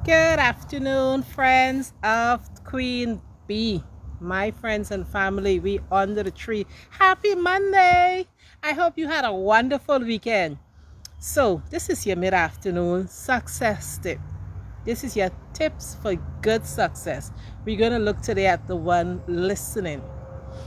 Good afternoon, friends of Queen Bee. My friends and family, we under the tree. Happy Monday! I hope you had a wonderful weekend. So, this is your mid-afternoon success tip. This is your tips for good success. We're going to look today at the one listening.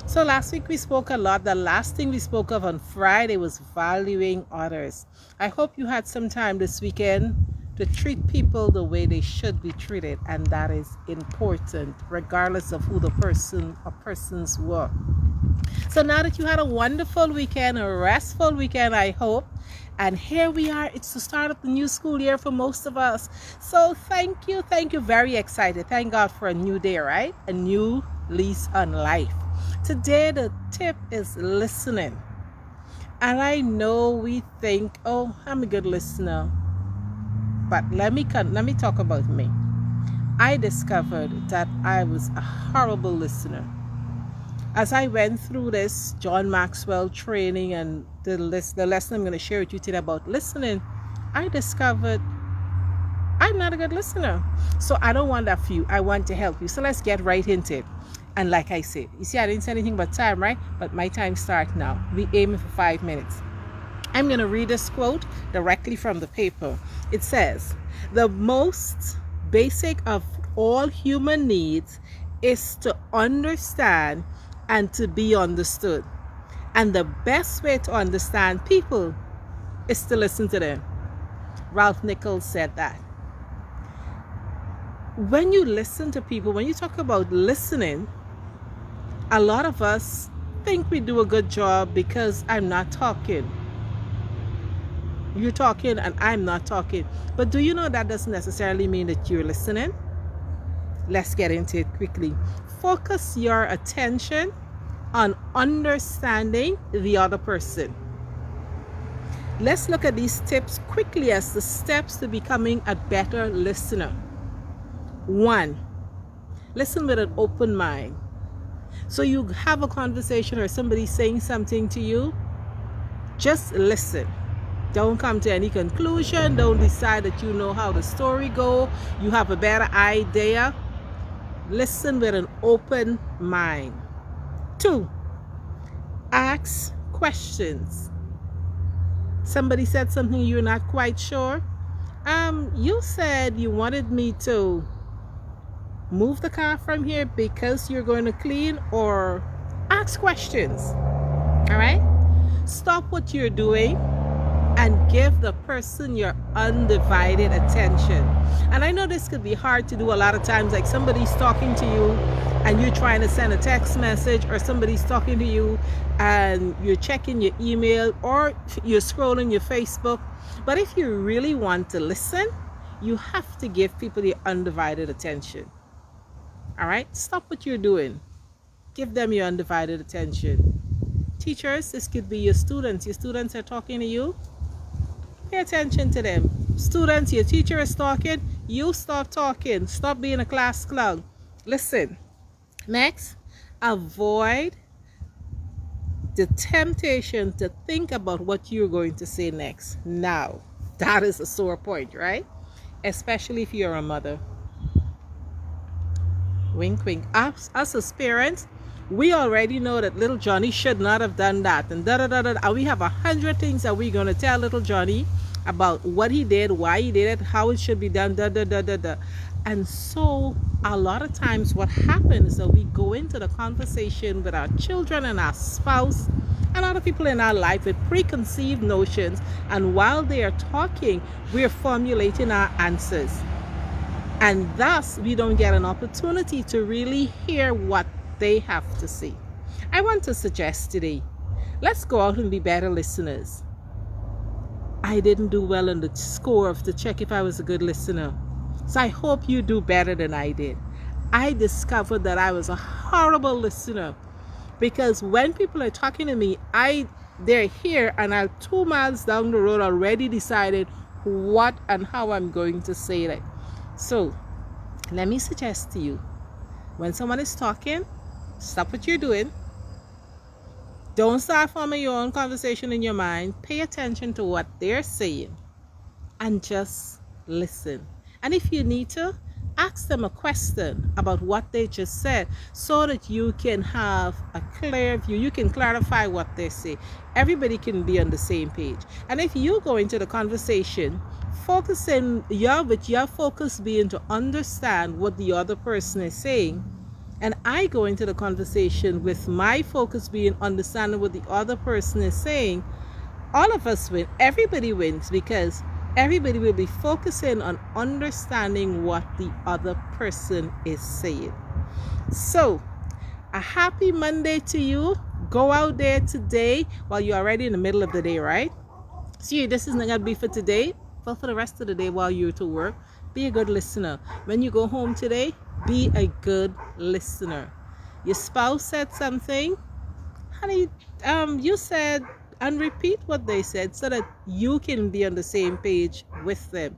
So last week we spoke a lot. The last thing we spoke of on Friday was valuing others. I hope you had some time this weekend to treat people the way they should be treated, and that is important regardless of who the person or persons were. So now that you had a wonderful weekend, a restful weekend, I hope, and here we are. It's the start of the new school year for most of us. So thank you. Very excited. Thank God for a new day, right? A new lease on life. Today the tip is listening. And I know we think, oh, I'm a good listener. But let me talk about me. I discovered that I was a horrible listener. As I went through this John Maxwell training and the lesson I'm going to share with you today about listening, I discovered I'm not a good listener. So I don't want that for you. I want to help you. So let's get right into it. And like I said, you see, I didn't say anything about time, right? But my time starts now. We aiming for 5 minutes. I'm going to read this quote directly from the paper. It says, the most basic of all human needs is to understand and to be understood. And the best way to understand people is to listen to them. Ralph Nichols said that. When you listen to people, when you talk about listening, a lot of us think we do a good job because I'm not talking. You're talking and I'm not talking. But do you know that doesn't necessarily mean that you're listening? Let's get into it quickly. Focus your attention on understanding the other person. Let's look at these tips quickly as the steps to becoming a better listener. 1. Listen with an open mind. So you have a conversation or somebody saying something to you, just listen. Don't come to any conclusion. Don't decide that you know how the story goes. You have a better idea. Listen with an open mind. 2. Ask questions. Somebody said something you're not quite sure. You said you wanted me to move the car from here because you're going to clean, or ask questions. All right? Stop what you're doing and give the person your undivided attention. And I know this could be hard to do a lot of times, like somebody's talking to you and you're trying to send a text message, or somebody's talking to you and you're checking your email, or you're scrolling your Facebook. But if you really want to listen, you have to give people your undivided attention. All right? Stop what you're doing. Give them your undivided attention. Teachers, this could be your students. Your students are talking to you. Pay attention to them. Students, your teacher is talking. You stop talking. Stop being a class clown. Listen. Next, avoid the temptation to think about what you're going to say next. Now, that is a sore point, right? Especially if you're a mother. Wink, wink. Us as parents, we already know that little Johnny should not have done that. And and we have 100 things that we're going to tell little Johnny about what he did, why he did it, how it should be done, And so a lot of times what happens is that we go into the conversation with our children and our spouse and other people in our life with preconceived notions. And while they are talking, we're formulating our answers. And thus, we don't get an opportunity to really hear what they have to say. I want to suggest today, let's go out and be better listeners. I didn't do well on the score of the check if I was a good listener. So I hope you do better than I did. I discovered that I was a horrible listener because when people are talking to me, they're here and I'm 2 miles down the road already decided what and how I'm going to say it. So let me suggest to you, when someone is talking, stop what you're doing. Don't start forming your own conversation in your mind. Pay attention to what they're saying and just listen. And if you need to, ask them a question about what they just said so that you can have a clear view. You can clarify what they say. Everybody can be on the same page. And if you go into the conversation focusing with your focus being to understand what the other person is saying, and I go into the conversation with my focus being understanding what the other person is saying, all of us win. Everybody wins because everybody will be focusing on understanding what the other person is saying. So, a happy Monday to you. Go out there today while you're already in the middle of the day, right? See, this is not going to be for today, but for the rest of the day while you're to work. Be a good listener. When you go home today, be a good listener. Your spouse said something, honey, you said, and repeat what they said so that you can be on the same page with them.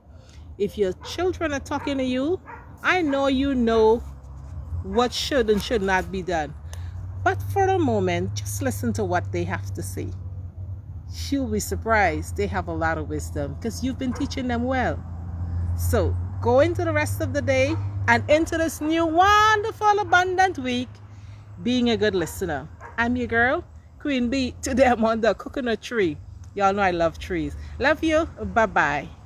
If your children are talking to you, I know you know what should and should not be done. But for a moment, just listen to what they have to say. You'll be surprised. They have a lot of wisdom because you've been teaching them well. So go into the rest of the day and into this new wonderful abundant week being a good listener. I'm your girl, Queen Bee. Today I'm on the coconut tree. Y'all know I love trees. Love you. Bye-bye.